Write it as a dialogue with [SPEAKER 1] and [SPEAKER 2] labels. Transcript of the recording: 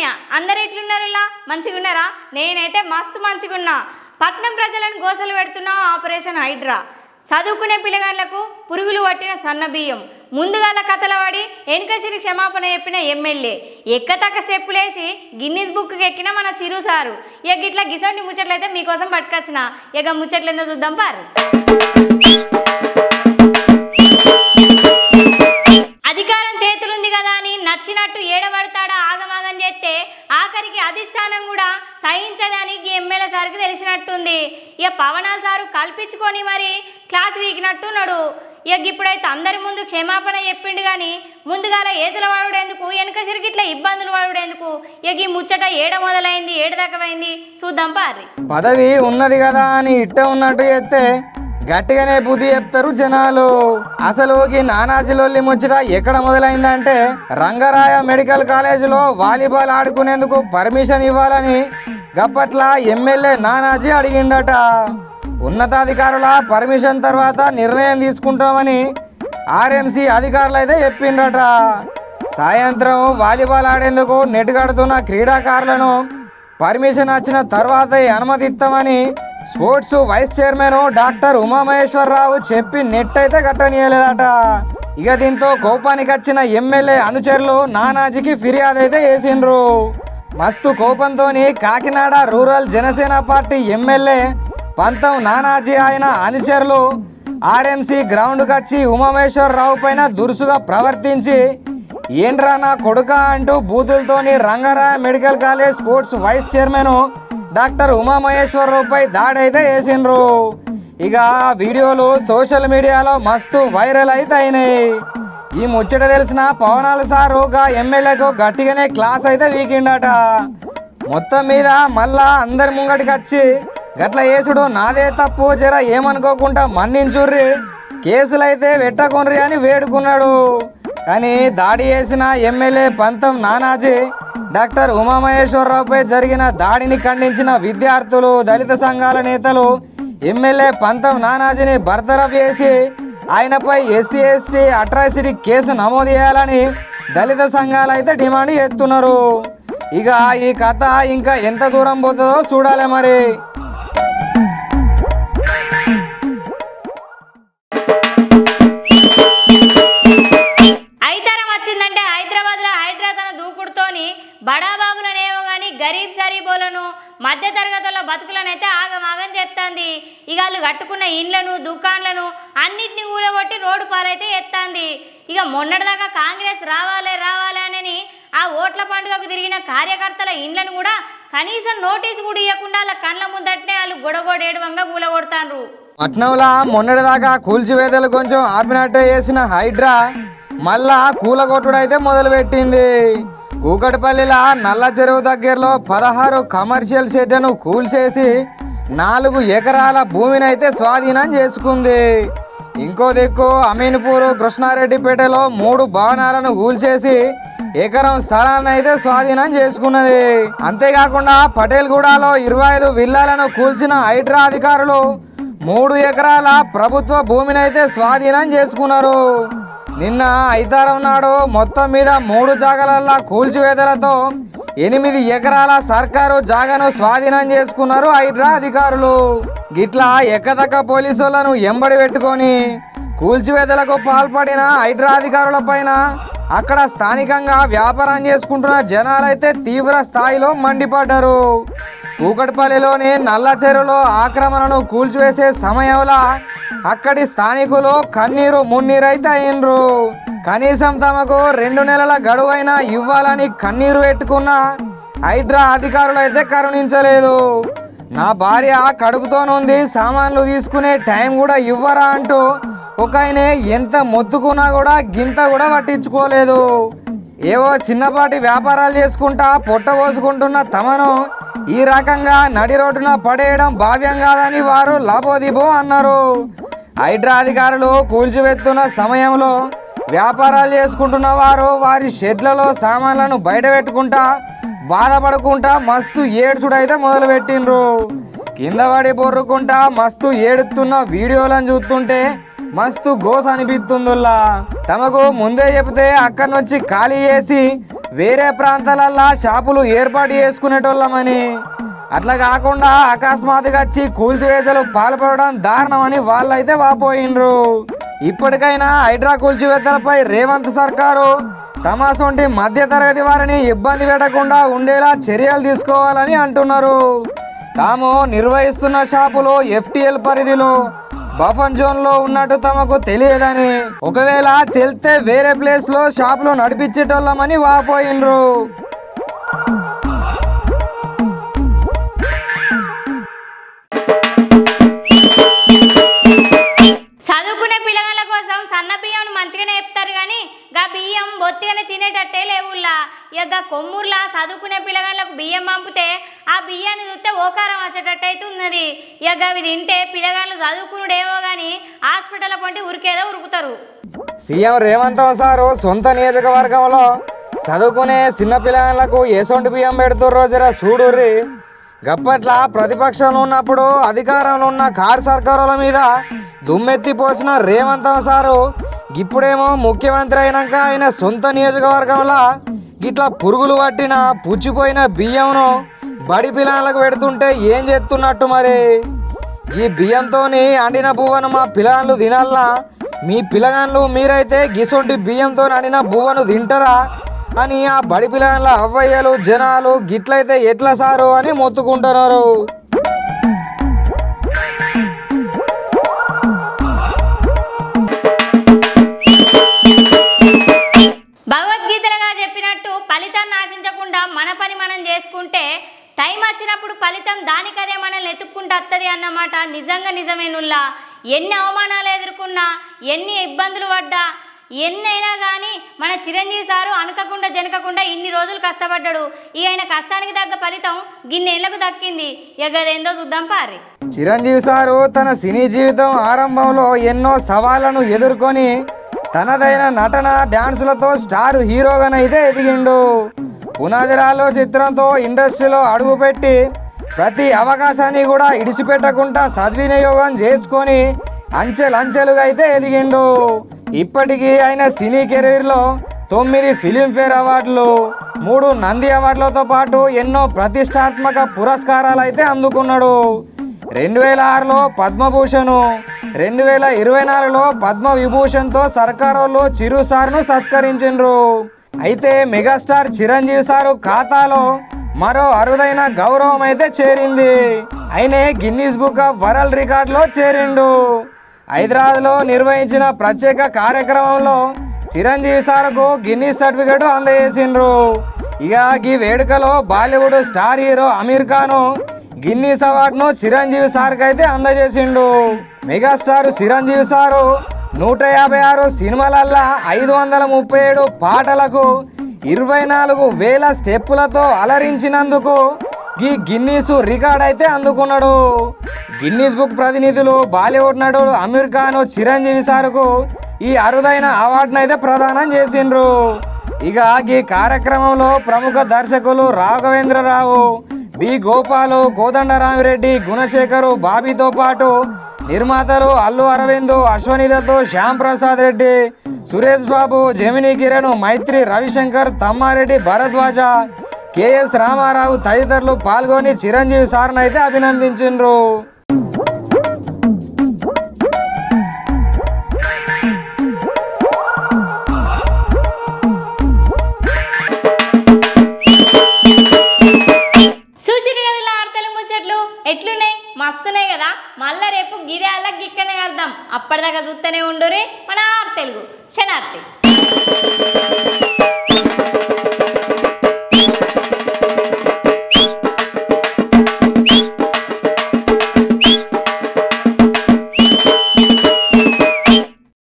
[SPEAKER 1] లావణ్య అందరు ఎట్లున్నారులా మంచిగున్నారా? నేనైతే మస్తు మంచిగున్నా. పట్నం ప్రజలను గోసలు పెడుతున్న ఆపరేషన్ హైడ్రా, చదువుకునే పిల్లగాళ్లకు పురుగులు పట్టిన సన్న బియ్యం, ముందుగాల కథల వాడి వెనుకసిరి క్షమాపణ చెప్పిన ఎమ్మెల్యే, ఎక్కతక్క స్టెప్పులేసి గిన్నీస్ బుక్కి ఎక్కిన మన చిరు సారు. ఇక గిట్లా గిసంటి ముచ్చట్లయితే మీకోసం పట్టుకొచ్చిన. ఇక ముచ్చట్లేందో చూద్దాం పారు. అధికారం చేతులుంది కదా అని నచ్చినట్టు ఏడబడతాడా ఆగమాగం చేస్తే ఆఖరికి అధిష్టానం కూడా సహించదని ఎమ్మెల్యే సార్కి తెలిసినట్టుంది. ఇక పవనాల సారు కల్పించుకొని మరి క్లాస్ వీకినట్టున్నాడు. ఇక ఇప్పుడైతే అందరి ముందు క్షమాపణ చెప్పిండు కానీ ముందుగాల ఏతుల వాడుడేందుకు వెనుక సిరిగిట్లా ఇబ్బందులు వాడుడేందుకు? ఇక ఈ ముచ్చట ఏడ మొదలైంది ఏడ దక్కమైంది చూద్దాం పారి.
[SPEAKER 2] పదవి ఉన్నది కదా అని ఇట్ట ఉన్నట్టు చేస్తే గట్టిగానే బుద్ధి చెప్తారు జనాలు. అసలు ఈ నానాజీలొల్లి ముచ్చట ఎక్కడ మొదలైందంటే రంగరాయ మెడికల్ కాలేజీలో వాలీబాల్ ఆడుకునేందుకు పర్మిషన్ ఇవ్వాలని గప్పట్ల ఎమ్మెల్యే నానాజీ అడిగిండట. ఉన్నతాధికారుల పర్మిషన్ తర్వాత నిర్ణయం తీసుకుంటామని ఆర్ఎంసీ అధికారులు అయితే చెప్పిండట. సాయంత్రం వాలీబాల్ ఆడేందుకు నెట్ కడుతున్న క్రీడాకారులను పర్మిషన్ వచ్చిన తర్వాతే అనుమతిస్తామని sports vice chairman doctor Umamaheswararao చెప్పి నెట్ అయితే కట్టనీయలేదట. ఇక దీంతో కోపానికి వచ్చిన ఎమ్మెల్యే అనుచరులు నానాజీకి ఫిర్యాదు అయితే చేసిండ్రు. మస్తు కోపంతో Kakinada rural Janasena party MLA పంతం నానాజీ ఆయన అనుచరులు ఆర్ఎంసీ గ్రౌండ్కి వచ్చి ఉమామహేశ్వరరావు పైన దురుసుగా ప్రవర్తించి ఏంట్రా నా కొడుక అంటూ బూతులతోని Rangaraya medical college sports vice chairman doctor ఉమామహేశ్వరరావుపై దాడి అయితే వేసిండ్రు. ఇక వీడియోలు సోషల్ మీడియాలో మస్తు వైరల్ అయితే అయినాయి. ఈ ముచ్చట తెలిసిన పవనాల సారుగా ఎమ్మెల్యేకు గట్టిగానే క్లాస్ అయితే వీకిండట. మొత్తం మీద మళ్ళా అందరి ముంగటికి వచ్చి గట్ల వేసుడు నాదే తప్పు, జర ఏమనుకోకుండా మన్నించుర్రి, కేసులైతే పెట్టకుండ్రి అని వేడుకున్నాడు. కానీ దాడి చేసిన ఎమ్మెల్యే పంతం నానాజీ డాక్టర్ ఉమామహేశ్వరరావుపై జరిగిన దాడిని ఖండించిన విద్యార్థులు, దళిత సంఘాల నేతలు ఎమ్మెల్యే పంతం నానాజీని బర్తరఫ్ చేసి ఆయనపై ఎస్సీ ఎస్టీ అట్రాసిటీ కేసు నమోదు చేయాలని దళిత సంఘాలు అయితే డిమాండ్ చేస్తున్నారు. ఇక ఈ కథ ఇంకా ఎంత దూరం పోతుందో చూడాలి మరి.
[SPEAKER 1] బడాబాబులనేమో కానీ గరీబ్ సరీబోలను మధ్య తరగతుల బతుకులనైతే ఆగమాగం చేస్తుంది. ఇక వాళ్ళు కట్టుకున్న ఇండ్లను దుకాన్లను అన్నిటిని కూలగొట్టి రోడ్డు పాలైతే ఎత్తాంది. ఇక మొన్నటిదాకా కాంగ్రెస్ రావాలి అని ఆ ఓట్ల పండుగకు తిరిగిన కార్యకర్తల ఇండ్లను కూడా కనీసం నోటీసు కూడా ఇవ్వకుండా వాళ్ళ కళ్ళ ముందట్నే వాళ్ళు గొడగొడేడువంగా కూలగొడతాండ్రు.
[SPEAKER 2] పట్నంలో మొన్నటిదాకా కూల్చివేతలు కొంచెం ఆపినట్టే చేసిన హైడ్రా మళ్ళా కూలగొట్టుడైతే మొదలుపెట్టింది. కూకట్పల్లిలో నల్ల చెరువు దగ్గరలో 16 కమర్షియల్ షెడ్లను కూల్చేసి 4 ఎకరాల భూమిని అయితే స్వాధీనం చేసుకుంది. ఇంకో దిక్కు అమీన్పూర్ కృష్ణారెడ్డిపేటలో 3 భవనాలను కూల్చేసి ఎకరం స్థలాన్ని అయితే స్వాధీనం చేసుకున్నది. అంతేకాకుండా పటేల్గూడలో 25 విల్లాలను కూల్చిన హైడ్రా అధికారులు 3 ఎకరాల ప్రభుత్వ భూమిని అయితే స్వాధీనం చేసుకున్నారు. నిన్న ఐతారం నాడు మొత్తం మీద 3 జాగాలల్లో కూల్చివేతలతో 8 ఎకరాల సర్కారు జాగాను స్వాధీనం చేసుకున్నారు హైడ్రా అధికారులు. గిట్లా ఎక్కదక్క పోలీసులను ఎంబడి పెట్టుకొని కూల్చివేతలకు పాల్పడిన హైడ్రా అధికారుల పైన అక్కడ స్థానికంగా వ్యాపారం చేసుకుంటున్న జనాలైతే తీవ్ర స్థాయిలో మండిపడ్డారు. కూకట్పల్లిలోని నల్ల చెరువులో ఆక్రమణను కూల్చివేసే సమయంలో అక్కడి స్థానికులు కన్నీరు మున్నీరైతే అయినరు. కనీసం తమకు 2 నెలల గడువైనా ఇవ్వాలని కన్నీరు పెట్టుకున్న హైడ్రా అధికారులు అయితే కరుణించలేదు. నా భార్య కడుపుతోనుంది, సామాన్లు తీసుకునే టైం కూడా ఇవ్వరా అంటూ ఒక ఆయన ఎంత మొత్తుకున్నా కూడా గింత కూడా పట్టించుకోలేదు. ఏవో చిన్నపాటి వ్యాపారాలు చేసుకుంటా పొట్టబోసుకుంటున్న తమను ఈ రకంగా నడి రోడ్డున పడేయడం భావ్యం కాదని వారు లాభోదిబో అన్నారు. హైడ్రా అధికారులు కూల్చివేస్తున్న సమయంలో వ్యాపారాలు చేసుకుంటున్న వారు వారి షెడ్లలో సామాన్లను బయట పెట్టుకుంటా బాధపడుకుంటా మస్తు ఏడ్చుడైతే మొదలుపెట్టిండ్రు. కింద పడి బొర్రుకుంటా మస్తు ఏడుతున్న వీడియోలను చూస్తుంటే మస్తు గోస అనిపిస్తుందిలా. తమకు ముందే చెప్తే అక్కడి నుంచి ఖాళీ చేసి వేరే ప్రాంతాలల్లో షాపులు ఏర్పాటు చేసుకునేటోళ్ళమని, అట్లా కాకుండా అకస్మాత్తుగా వచ్చి కూల్చివేతలు పాల్పడడం దారుణమని వాళ్ళైతే వాపోయిండ్రు. ఇప్పటికైనా హైడ్రా కూల్చివేతలపై రేవంత్ సర్కారు తమాసొంటి మధ్యతరగతి వారిని ఇబ్బంది పెట్టకుండా ఉండేలా చర్యలు తీసుకోవాలని అంటున్నారు. తాము నిర్వహిస్తున్న షాపులు FTL పరిధిలో బఫర్ జోన్లో ఉన్నట్టు తమకు తెలియదని, ఒకవేళ తెలిస్తే వేరే ప్లేస్లో షాపులు నడిపించేటోళ్ళమని వాపోయిండ్రు.
[SPEAKER 1] చదువుకునే పిల్లగాళ్ళ కోసం సన్న బియ్యం మంచిగానే చెప్తారు కానీ గా బియ్యం బొత్తిగానే తినేటట్టే లేవుల్లా. ఇక కొమ్మూర్లా చదువుకునే పిల్లగాళ్ళకు బియ్యం పంపితే ఆ బియ్యాన్ని చూస్తే ఓకారం వచ్చేటట్టు అయితే ఉన్నది. ఇక అవి తింటే పిల్లగాళ్ళు చదువుకునుడేమో కానీ హాస్పిటల్ పంటి ఉరికేదో ఉరుకుతారు.
[SPEAKER 2] సీఎం రేవంత్ సారు సొంత నియోజకవర్గంలో చదువుకునే చిన్న పిల్లగాళ్ళకు ఏసొంటి బియ్యం పెడుతుర్రో జర చూడుర్రి. గప్పట్ల ప్రతిపక్షంలో ఉన్నప్పుడు అధికారంలో ఉన్న కారు సర్కారుల మీద దుమ్మెత్తి పోసిన రేవంత్ సారు ఇప్పుడేమో ముఖ్యమంత్రి అయినాక ఆయన సొంత నియోజకవర్గంలో ఇట్లా పురుగులు పట్టిన పుచ్చిపోయిన బియ్యంను బడి పిల్లలకు పెడుతుంటే ఏం చేస్తున్నట్టు మరి? ఈ బియ్యంతోని అండిన బువ్వను మా పిల్లగాళ్ళు తినాలా? మీ పిల్లగాళ్ళు మీరైతే గిసొంటి బియ్యంతో అండిన బువ్వను తింటారా అని ఆ బడి పిల్లగాళ్ళ అవ్వయ్యలు జనాలు గిట్లయితే ఎట్లా సారు అని మొత్తుకుంటున్నారు.
[SPEAKER 1] భగవద్గీతలుగా చెప్పినట్టు ఫలితాన్ని ఆశించకుండా మన పని మనం చేసుకుంటే టైం వచ్చినప్పుడు ఫలితం దానికదే మనల్ని ఎత్తుక్కుంటూ వస్తుంది అన్నమాట నిజంగా నిజమేనుల్లా. ఎన్ని అవమానాలు ఎదుర్కొన్నా, ఎన్ని ఇబ్బందులు పడ్డా, ఎన్నైనా కానీ మన చిరంజీవి సారు అనకకుండా జనకకుండా ఇన్ని రోజులు కష్టపడ్డాడు. ఈ ఆయన కష్టానికి తగ్గ ఫలితం గిన్నేళ్లకు దక్కింది. ఎగదేందో చూద్దాం పారి.
[SPEAKER 2] చిరంజీవి సారు తన సినీ జీవితం ఆరంభంలో ఎన్నో సవాళ్లను ఎదుర్కొని తనదైన నటన డ్యాన్సులతో స్టార్ హీరోగానైతే ఎదిగిండు. పునాదిరాలు చిత్రంతో ఇండస్ట్రీలో అడుగుపెట్టి ప్రతి అవకాశాన్ని కూడా ఇడిచిపెట్టకుండా సద్వినియోగం చేసుకొని అంచెలుగా అయితే ఎదిగిండు. ఇప్పటికీ ఆయన సినీ కెరీర్లో 9 ఫిలింఫేర్ అవార్డులు, 3 నంది అవార్డులతో పాటు ఎన్నో ప్రతిష్టాత్మక పురస్కారాలు అయితే అందుకున్నాడు. 2006లో పద్మభూషణ్, 2024లో పద్మవిభూషణ్తో సర్కారోళ్ళు చిరు సార్ను సత్కరించిండ్రు. అయితే మెగాస్టార్ చిరంజీవి సారు ఖాతాలో మరో అరుదైన గౌరవం అయితే చేరింది. ఆయనే గిన్నీస్ బుక్ ఆఫ్ వరల్డ్ రికార్డులో చేరిండు. హైదరాబాద్లో నిర్వహించిన ప్రత్యేక కార్యక్రమంలో చిరంజీవి సార్కు గిన్నీస్ సర్టిఫికేట్ అందజేసిండ్రు. ఇక ఈ వేడుకలో Bollywood star hero Aamir Khan Guinness అవార్డును చిరంజీవి సార్కి అయితే అందజేసిండు. మెగాస్టార్ చిరంజీవి సారు 156 సినిమాలల్లా 537 పాటలకు 24,000 స్టెప్పులతో అలరించినందుకు ఈ గిన్నీస్ రికార్డ్ అయితే అందుకున్నాడు. గిన్నీస్ బుక్ ప్రతినిధులు బాలీవుడ్ నటుడు అమీర్ ఖాన్ చిరంజీవి సార్కు ఈ అరుదైన అవార్డును అయితే ప్రదానం చేసిండ్రు. ఇక ఈ కార్యక్రమంలో ప్రముఖ దర్శకులు రాఘవేంద్రరావు, బి గోపాలు, కోదండరామిరెడ్డి, గుణశేఖరు, బాబీతో పాటు నిర్మాతలు అల్లు అరవింద్, అశ్వనీ దత్, శ్యామ్ ప్రసాద్ రెడ్డి, సురేష్ బాబు, జమినీ కిరణ్, మైత్రి రవిశంకర్, తమ్మారెడ్డి భరద్వాజ, KS రామారావు తదితరులు పాల్గొని చిరంజీవి సార్ను అయితే అభినందించిండ్రు.
[SPEAKER 1] ఎట్లున్నాయి? మస్తున్నాయి కదా. మళ్ళీ రేపు గిరి అలా గిక్కనే కలుద్దాం. అప్పటిదాకా చూస్తూనే ఉండురి మన ఆర్ తెలుగు. శనార్థి.